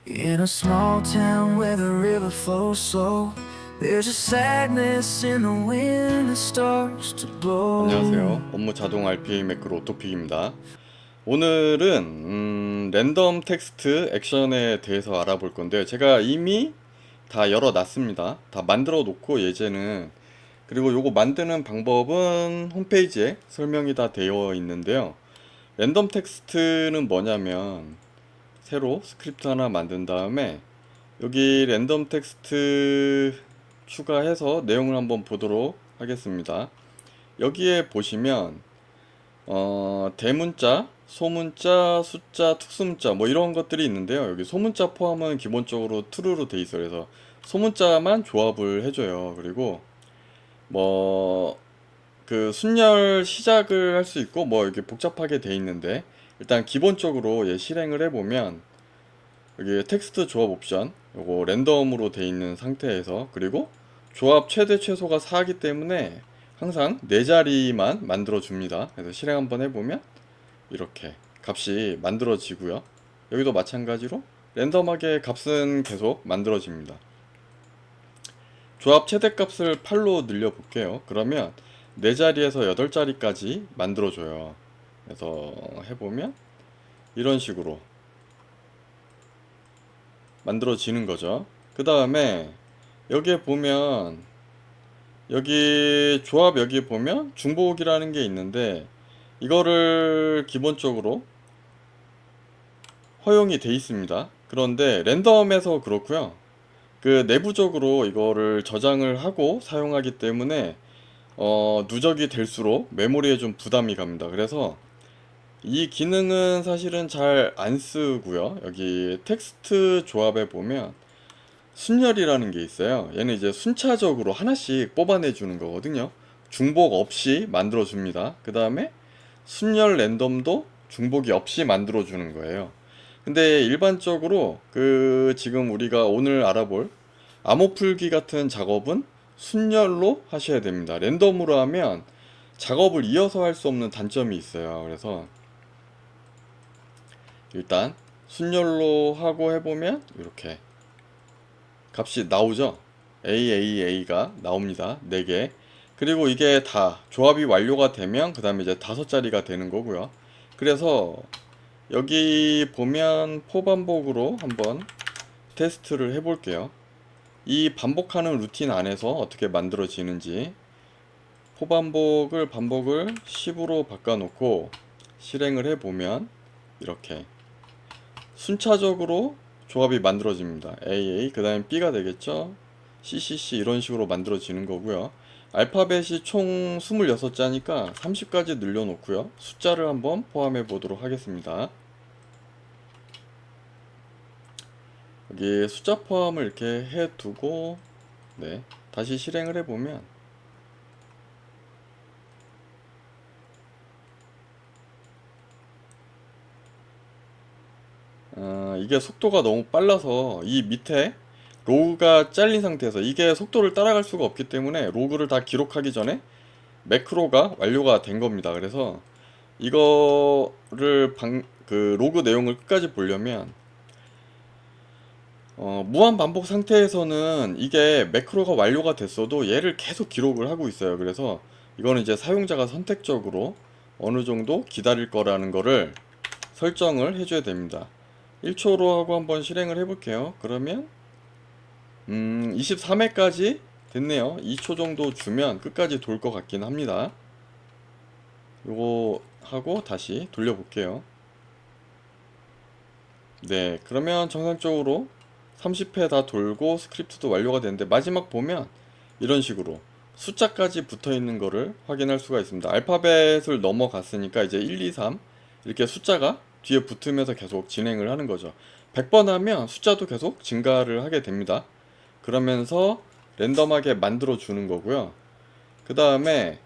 In a small town where the river flows slow, there's a sadness in the wind that starts to blow. 안녕하세요. 업무 자동 RPA 매크로 오토픽입니다. 오늘은 랜덤 텍스트 액션에 대해서 알아볼 건데요. 제가 이미 다 열어놨습니다. 다 만들어 놓고 예제는, 그리고 요거 만드는 방법은 홈페이지에 설명이 다 되어 있는데요. 랜덤 텍스트는 뭐냐면 새로 스크립트 하나 만든 다음에 여기 랜덤 텍스트 추가해서 내용을 한번 보도록 하겠습니다. 여기에 보시면 대문자, 소문자, 숫자, 특수문자 뭐 이런 것들이 있는데요. 여기 소문자 포함은 기본적으로 true로 돼 있어요. 그래서 소문자만 조합을 해줘요. 그리고 뭐 그 순열 시작을 할 수 있고 뭐 이렇게 복잡하게 돼 있는데, 일단 기본적으로 실행을 해보면 여기 텍스트 조합 옵션 요거 랜덤으로 돼 있는 상태에서, 그리고 조합 최대 최소가 4이기 때문에 항상 4자리만 만들어 줍니다. 그래서 실행 한번 해보면 이렇게 값이 만들어지고요. 여기도 마찬가지로 랜덤하게 값은 계속 만들어집니다. 조합 최대 값을 8로 늘려 볼게요. 그러면 4자리에서 8자리까지 만들어줘요. 그래서 해보면 이런 식으로 만들어지는 거죠. 그 다음에 여기에 보면, 여기 조합 여기 보면 중복이라는 게 있는데, 이거를 기본적으로 허용이 돼 있습니다. 그런데 랜덤에서 그렇고요. 그 내부적으로 이거를 저장을 하고 사용하기 때문에 누적이 될수록 메모리에 좀 부담이 갑니다. 그래서 이 기능은 사실은 잘 안 쓰고요. 여기 텍스트 조합에 보면 순열이라는 게 있어요. 얘는 이제 순차적으로 하나씩 뽑아내 주는 거거든요. 중복 없이 만들어 줍니다. 그 다음에 순열 랜덤도 중복이 없이 만들어 주는 거예요. 근데 일반적으로 그 지금 우리가 오늘 알아볼 암호 풀기 같은 작업은 순열로 하셔야 됩니다. 랜덤으로 하면 작업을 이어서 할 수 없는 단점이 있어요. 그래서 일단 순열로 하고 해보면 이렇게 값이 나오죠. AAA가 나옵니다. 4개. 그리고 이게 다 조합이 완료가 되면 그 다음에 이제 5자리가 되는 거고요. 그래서 여기 보면 포반복으로 한번 테스트를 해볼게요. 이 반복하는 루틴 안에서 어떻게 만들어지는지, 반복을 10으로 바꿔놓고 실행을 해보면 이렇게 순차적으로 조합이 만들어집니다. AA, 그 다음에 B가 되겠죠. CCC 이런 식으로 만들어지는 거고요. 알파벳이 총 26자니까 30까지 늘려놓고요. 숫자를 한번 포함해 보도록 하겠습니다. 여기 숫자 포함을 이렇게 해두고, 네, 다시 실행을 해보면 이게 속도가 너무 빨라서 이 밑에 로그가 잘린 상태에서 이게 속도를 따라갈 수가 없기 때문에 로그를 다 기록하기 전에 매크로가 완료가 된 겁니다. 그래서 이거를 그 로그 내용을 끝까지 보려면 무한 반복 상태에서는 이게 매크로가 완료가 됐어도 얘를 계속 기록을 하고 있어요. 그래서 이거는 이제 사용자가 선택적으로 어느 정도 기다릴 거라는 거를 설정을 해줘야 됩니다. 1초로 하고 한번 실행을 해볼게요. 그러면 23회까지 됐네요. 2초 정도 주면 끝까지 돌 것 같긴 합니다. 요거 하고 다시 돌려볼게요. 네, 그러면 정상적으로 30회 다 돌고 스크립트도 완료가 되는데, 마지막 보면 이런 식으로 숫자까지 붙어 있는 거를 확인할 수가 있습니다. 알파벳을 넘어갔으니까 이제 1, 2, 3 이렇게 숫자가 뒤에 붙으면서 계속 진행을 하는 거죠. 100번 하면 숫자도 계속 증가를 하게 됩니다. 그러면서 랜덤하게 만들어 주는 거고요. 그 다음에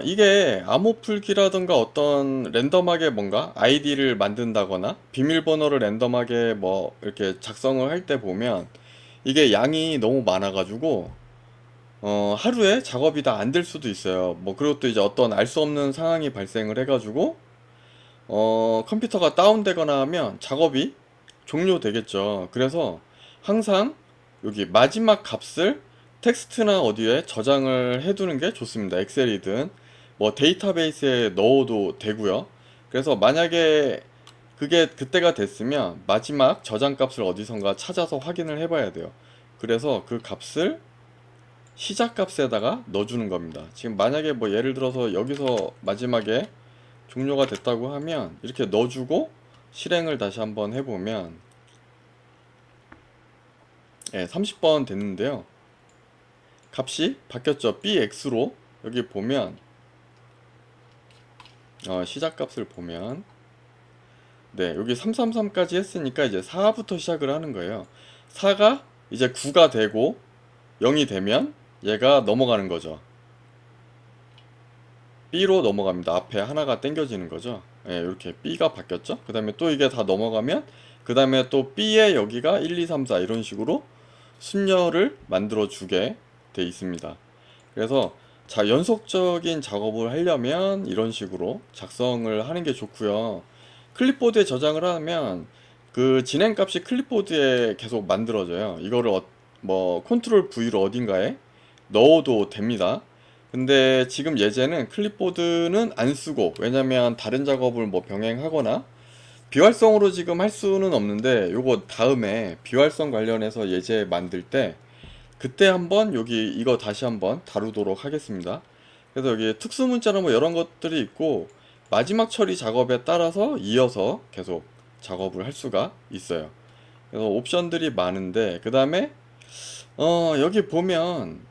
이게 암호 풀기라던가 어떤 랜덤하게 뭔가 아이디를 만든다거나 비밀번호를 랜덤하게 뭐 이렇게 작성을 할 때 보면 이게 양이 너무 많아가지고 하루에 작업이 다 안 될 수도 있어요. 뭐 그리고 또 이제 어떤 알 수 없는 상황이 발생을 해가지고 컴퓨터가 다운되거나 하면 작업이 종료되겠죠. 그래서 항상 여기 마지막 값을 텍스트나 어디에 저장을 해두는 게 좋습니다. 엑셀이든 뭐 데이터베이스에 넣어도 되고요. 그래서 만약에 그게 그때가 됐으면 마지막 저장 값을 어디선가 찾아서 확인을 해봐야 돼요. 그래서 그 값을 시작 값에다가 넣어주는 겁니다. 지금 만약에 뭐 예를 들어서 여기서 마지막에 종료가 됐다고 하면 이렇게 넣어주고 실행을 다시 한번 해보면 30번 됐는데요. 값이 바뀌었죠. bx로 여기 보면 시작 값을 보면 여기 333까지 했으니까 이제 4부터 시작을 하는 거예요. 4가 이제 9가 되고 0이 되면 얘가 넘어가는 거죠. B로 넘어갑니다. 앞에 하나가 당겨지는 거죠. 이렇게 B가 바뀌었죠. 그 다음에 또 이게 다 넘어가면 그 다음에 또 B에 여기가 1, 2, 3, 4 이런 식으로 순열을 만들어 주게 돼 있습니다. 그래서 연속적인 작업을 하려면 이런 식으로 작성을 하는 게 좋고요. 클립보드에 저장을 하면 그 진행값이 클립보드에 계속 만들어져요. 이거를 뭐 컨트롤 V로 어딘가에 넣어도 됩니다. 근데 지금 예제는 클립보드는 안 쓰고, 왜냐면 다른 작업을 뭐 병행하거나 비활성으로 지금 할 수는 없는데 요거 다음에 비활성 관련해서 예제 만들 때 그때 한번 여기 이거 다시 한번 다루도록 하겠습니다. 그래서 여기 특수 문자나 뭐 이런 것들이 있고 마지막 처리 작업에 따라서 이어서 계속 작업을 할 수가 있어요. 그래서 옵션들이 많은데 그 다음에 여기 보면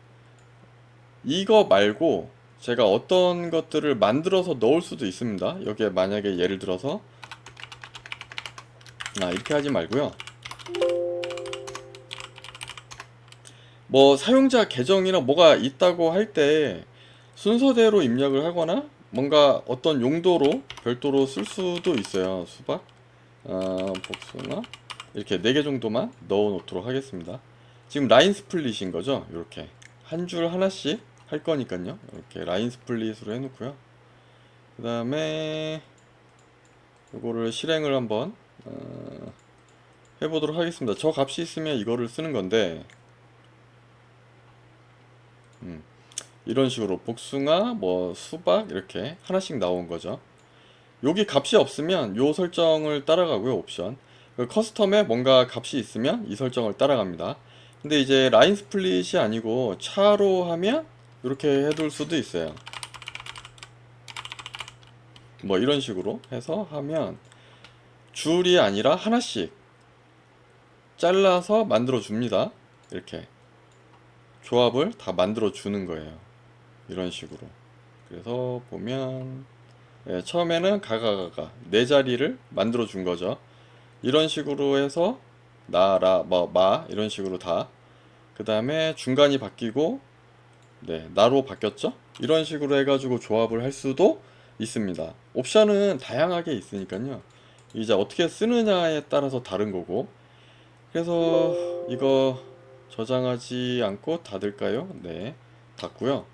이거 말고 제가 어떤 것들을 만들어서 넣을 수도 있습니다. 여기에 만약에 예를 들어서 이렇게 하지 말고요. 뭐 사용자 계정이나 뭐가 있다고 할 때 순서대로 입력을 하거나 뭔가 어떤 용도로 별도로 쓸 수도 있어요. 수박, 복숭아 이렇게 4개 정도만 넣어 놓도록 하겠습니다. 지금 라인 스플릿인 거죠. 이렇게 한 줄 하나씩 할 거니까요. 이렇게 라인 스플릿으로 해놓고요. 그 다음에 이거를 실행을 한번 해보도록 하겠습니다. 저 값이 있으면 이거를 쓰는 건데 이런 식으로 복숭아, 뭐 수박 이렇게 하나씩 나온 거죠. 여기 값이 없으면 요 설정을 따라가고요. 옵션 그 커스텀에 뭔가 값이 있으면 이 설정을 따라갑니다. 근데 이제 라인 스플릿이 아니고 차로 하면 이렇게 해둘 수도 있어요. 뭐 이런 식으로 해서 하면 줄이 아니라 하나씩 잘라서 만들어 줍니다. 이렇게 조합을 다 만들어 주는 거예요. 이런 식으로. 그래서 보면 처음에는 가가가가 네 자리를 만들어 준 거죠. 이런 식으로 해서 나라 마 이런 식으로 다. 그 다음에 중간이 바뀌고 나로 바뀌었죠. 이런 식으로 해가지고 조합을 할 수도 있습니다. 옵션은 다양하게 있으니까요. 이제 어떻게 쓰느냐에 따라서 다른 거고. 그래서 이거 저장하지 않고 닫을까요? 네, 닫고요.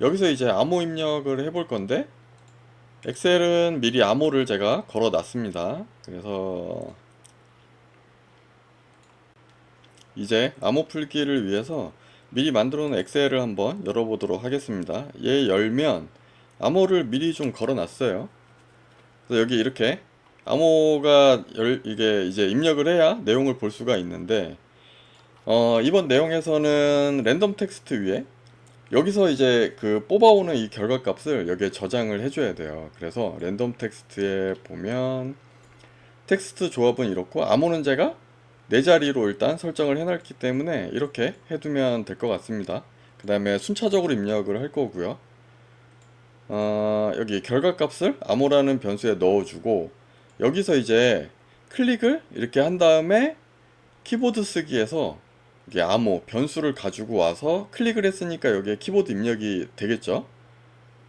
여기서 이제 암호 입력을 해볼 건데 엑셀은 미리 암호를 제가 걸어 놨습니다. 그래서 이제 암호 풀기를 위해서 미리 만들어 놓은 엑셀을 한번 열어보도록 하겠습니다. 얘 열면 암호를 미리 좀 걸어 놨어요. 그래서 여기 이렇게 암호가 이게 이제 입력을 해야 내용을 볼 수가 있는데 이번 내용에서는 랜덤 텍스트 위에 여기서 이제 그 뽑아오는 이 결과값을 여기에 저장을 해줘야 돼요. 그래서 랜덤 텍스트에 보면 텍스트 조합은 이렇고 암호는 제가 네 자리로 일단 설정을 해놨기 때문에 이렇게 해두면 될 것 같습니다. 그 다음에 순차적으로 입력을 할 거고요. 여기 결과값을 암호라는 변수에 넣어주고 여기서 이제 클릭을 이렇게 한 다음에 키보드 쓰기에서 이게 암호 변수를 가지고 와서 클릭을 했으니까 여기에 키보드 입력이 되겠죠.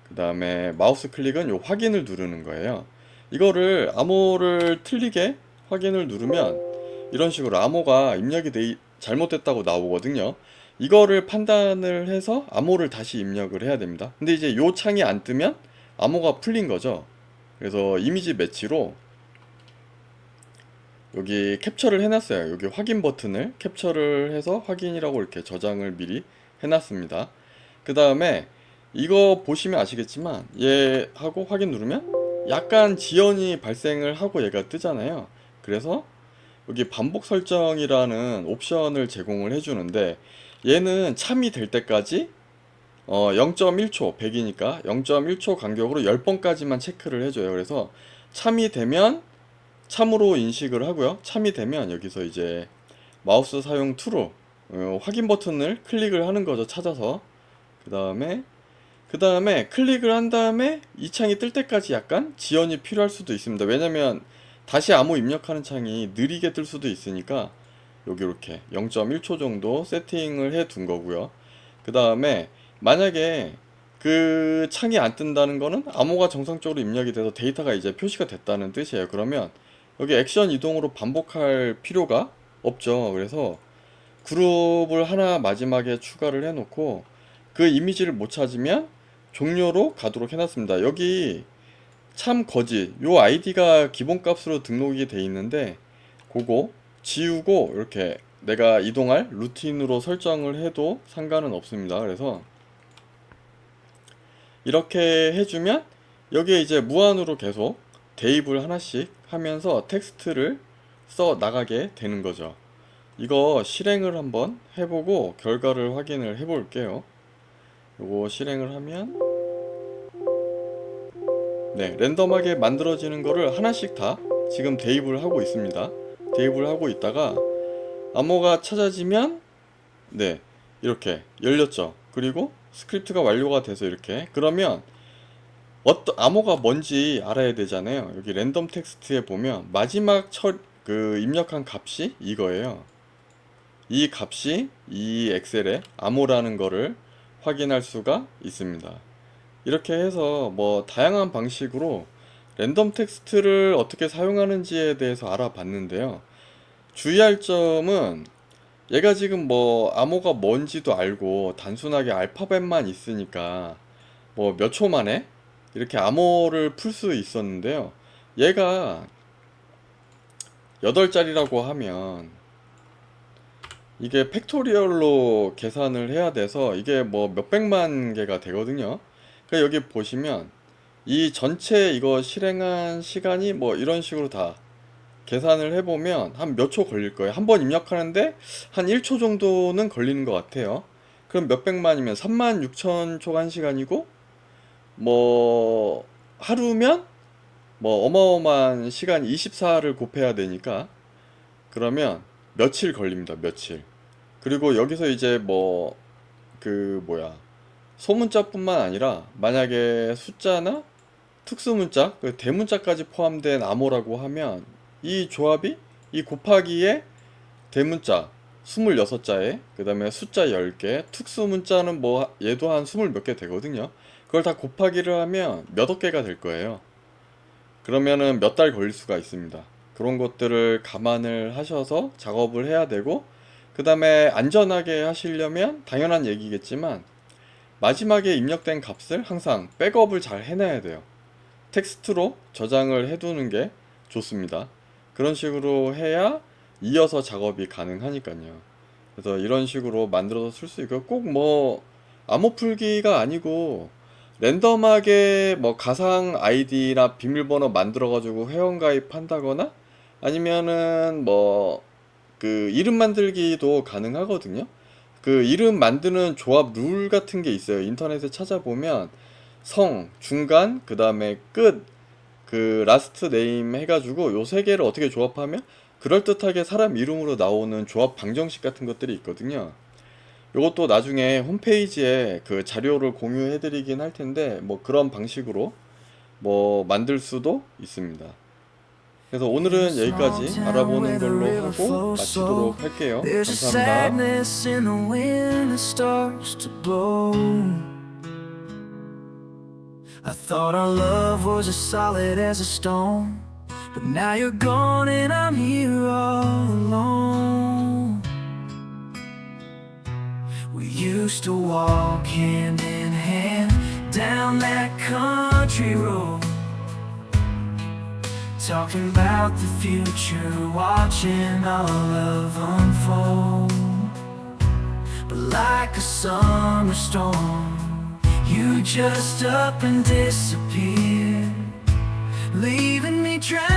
그 다음에 마우스 클릭은 요 확인을 누르는 거예요. 이거를 암호를 틀리게 확인을 누르면 이런 식으로 암호가 입력이 잘못됐다고 나오거든요. 이거를 판단을 해서 암호를 다시 입력을 해야 됩니다. 근데 이제 요 창이 안 뜨면 암호가 풀린 거죠. 그래서 이미지 매치로 여기 캡처를 해놨어요. 여기 확인 버튼을 캡처를 해서 확인이라고 이렇게 저장을 미리 해놨습니다. 그 다음에 이거 보시면 아시겠지만 얘 하고 확인 누르면 약간 지연이 발생을 하고 얘가 뜨잖아요. 그래서 여기 반복 설정이라는 옵션을 제공을 해주는데 얘는 참이 될 때까지 0.1초 100이니까 0.1초 간격으로 10번까지만 체크를 해줘요. 그래서 참이 되면 참으로 인식을 하고요. 참이 되면 여기서 이제 마우스 사용 툴로 확인 버튼을 클릭을 하는 거죠. 찾아서 그 다음에 클릭을 한 다음에 이 창이 뜰 때까지 약간 지연이 필요할 수도 있습니다. 왜냐면 다시 암호 입력하는 창이 느리게 뜰 수도 있으니까 여기 이렇게 0.1초 정도 세팅을 해 둔 거고요. 그 다음에 만약에 그 창이 안 뜬다는 거는 암호가 정상적으로 입력이 돼서 데이터가 이제 표시가 됐다는 뜻이에요. 그러면 여기 액션 이동으로 반복할 필요가 없죠. 그래서 그룹을 하나 마지막에 추가를 해 놓고 그 이미지를 못 찾으면 종료로 가도록 해놨습니다. 여기 참 거지 요 아이디가 기본값으로 등록이 돼 있는데 그거 지우고 이렇게 내가 이동할 루틴으로 설정을 해도 상관은 없습니다. 그래서 이렇게 해주면 여기에 이제 무한으로 계속 대입을 하나씩 하면서 텍스트를 써 나가게 되는 거죠. 이거 실행을 한번 해보고 결과를 확인을 해볼게요. 요거 실행을 하면 네, 랜덤하게 만들어지는 거를 하나씩 다 지금 대입을 하고 있습니다. 대입을 하고 있다가 암호가 찾아지면 네, 이렇게 열렸죠. 그리고 스크립트가 완료가 돼서 이렇게 그러면 어떤 암호가 뭔지 알아야 되잖아요. 여기 랜덤 텍스트에 보면 마지막 입력한 값이 이거예요. 이 값이 이 엑셀에 암호라는 거를 확인할 수가 있습니다. 이렇게 해서 뭐 다양한 방식으로 랜덤 텍스트를 어떻게 사용하는지에 대해서 알아봤는데요. 주의할 점은 얘가 지금 뭐 암호가 뭔지도 알고 단순하게 알파벳만 있으니까 뭐 몇 초 만에 이렇게 암호를 풀 수 있었는데요. 얘가 8자리라고 하면 이게 팩토리얼로 계산을 해야 돼서 이게 뭐 몇백만 개가 되거든요. 그러니까 여기 보시면 이 전체 이거 실행한 시간이 뭐 이런 식으로 다 계산을 해보면 한 몇 초 걸릴 거예요. 한 번 입력하는데 한 1초 정도는 걸리는 것 같아요. 그럼 몇백만이면 36,000초가 1시간이고 뭐 하루면 뭐 어마어마한 시간 24를 곱해야 되니까 그러면 며칠 걸립니다. 며칠. 그리고 여기서 이제 뭐 소문자뿐만 아니라 만약에 숫자나 특수문자, 그 대문자까지 포함된 암호라고 하면 이 조합이 이 곱하기에 대문자 26자에 그 다음에 숫자 10개, 특수문자는 뭐 얘도 한 20 몇 개 되거든요. 그걸 다 곱하기를 하면 몇억 개가 될 거예요. 그러면은 몇 달 걸릴 수가 있습니다. 그런 것들을 감안을 하셔서 작업을 해야 되고 그 다음에 안전하게 하시려면 당연한 얘기겠지만 마지막에 입력된 값을 항상 백업을 잘 해놔야 돼요. 텍스트로 저장을 해두는 게 좋습니다. 그런 식으로 해야 이어서 작업이 가능하니까요. 그래서 이런 식으로 만들어서 쓸 수 있고 꼭 뭐 암호 풀기가 아니고 랜덤하게 뭐 가상 아이디나 비밀번호 만들어 가지고 회원가입 한다거나 아니면은 뭐 그 이름 만들기도 가능하거든요. 그 이름 만드는 조합 룰 같은 게 있어요. 인터넷에 찾아보면 성, 중간, 그 다음에 끝, 그 라스트 네임 해가지고 요 세 개를 어떻게 조합하면 그럴듯하게 사람 이름으로 나오는 조합 방정식 같은 것들이 있거든요. 요것도 나중에 홈페이지에 그 자료를 공유해드리긴 할 텐데 뭐 그런 방식으로 뭐 만들 수도 있습니다. 그래서 오늘은 여기까지 알아보는 걸로 하고 마치도록 할게요. There's a 감사합니다. sadness in the wind that starts to blow. I thought our love was as solid as a stone, but now you're gone and I'm here all alone. We used to walk hand in hand down that country road. talking about the future, watching our love unfold. But like a summer storm, you just up and disappear, leaving me drowned